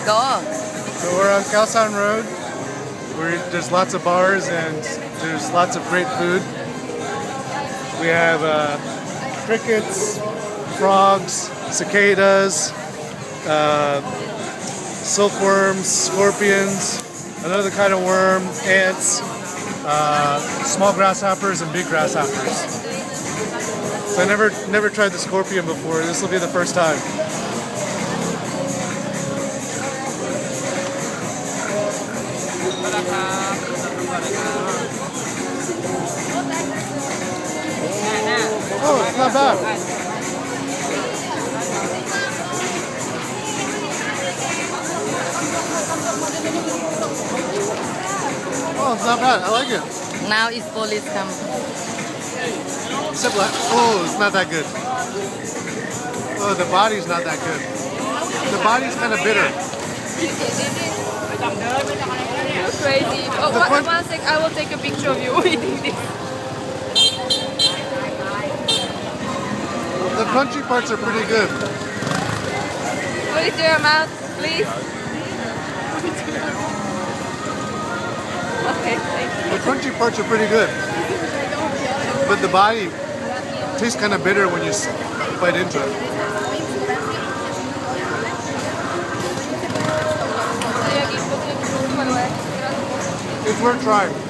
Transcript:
go. So we're on Khao Road. There's lots of bars and there's lots of great food. We have crickets, frogs, cicadas, silkworms, scorpions, another kind of worm, ants, small grasshoppers and big grasshoppers. So I never tried the scorpion before. This will be the first time. Oh, it's not bad. Oh, it's not bad. I like it. Now is police come. Except like, oh, it's not that good. Oh, the body's not that good. The body's kind of bitter. You're crazy. Oh, one sec, I will take a picture of you eating this. The crunchy parts are pretty good. Put it to your mouth, please. Okay, thank you. The crunchy parts are pretty good. But the body tastes kind of bitter when you bite into it. It's worth trying.